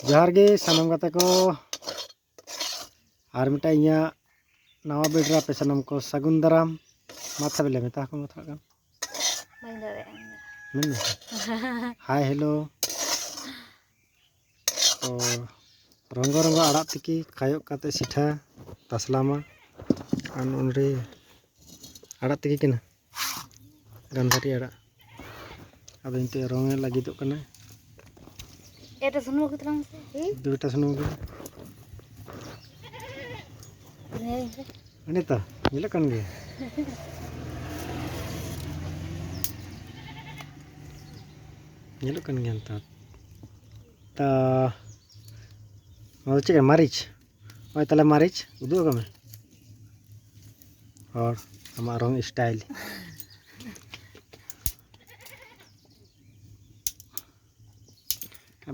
जोहार गे सानम गाते को और मिटा इया नवा बेडरा पे सानम को सगुन दाराम माथा बेले मेता को माथा kan हाय हेलो तो रंगो रंगो आड़ा तिकी खायो काते सिठा तसलामा अन उनरे आड़ा तिकी केना गंधारी आड़ा अब इनते रंगे लगी तो कना এটা শুনবো কতলাম दुटा सुनो गे अनिता ये kan गे kan गे अंता ता mau cek maric oh tala maric udah kami और हमारा रंग स्टाइल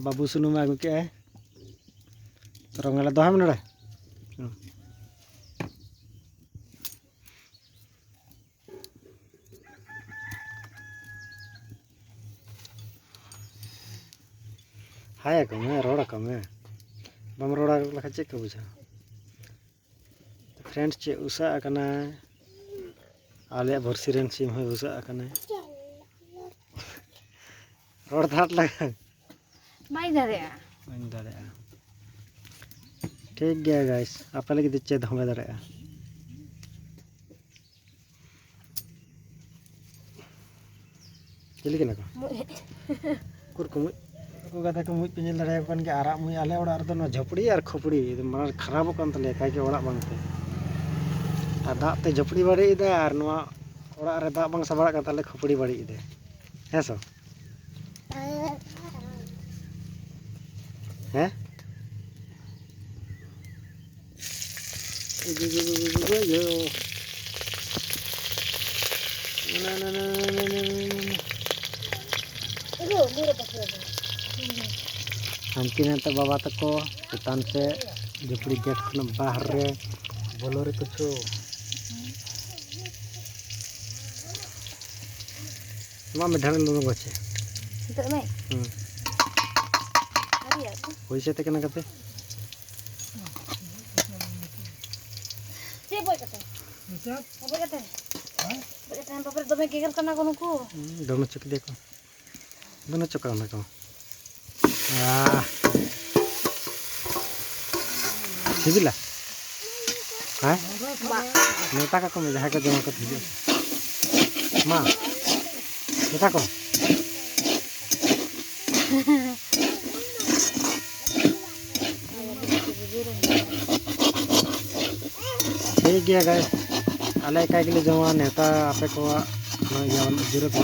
बाबू सुनु में आगू क्या है रंग वाला दो मिनट हाय कमे रोड़ा कमे बम रोड़ा लखा चेक को बुझा फ्रेंड्स चे उसा करना आले भरसी रेन सिम है उसा करना रोड थाट लगा माई दारे ठीक गया गाइस आप लगे तो चेद होंगे दारे चली के ना कुर को को कथा को मुई पिंजल दारे कन के आरा मुई आले ओड़ा रदो न झपड़ी और खोपड़ी मार खराब कन तले काई के ओड़ा बांगते आ दाग ते झपड़ी बाड़ी दे और नवा ओड़ा रे दाग बांग सबाड़ा का तले खोपड़ी बाड़ी दे हेसो हैं यो हांती नंतर बाबा तको चेतान से झुपड़ी गेट खन बाहर रे बोलो रे कुछ मां में ढाल लोग बचे itu mai hari ya पैसे ते केना कते si boy kata boy kata boy kata bapak dome geger kana kono ku दोनों चुक देखो दोनों चुका ना को आ सिबिला हां नेता का को में जहां का जमा कर दीजिए मां नेता को ठीक गया गाइस आले काय के लिए जमा नेता आपे को नो यावन जरूरत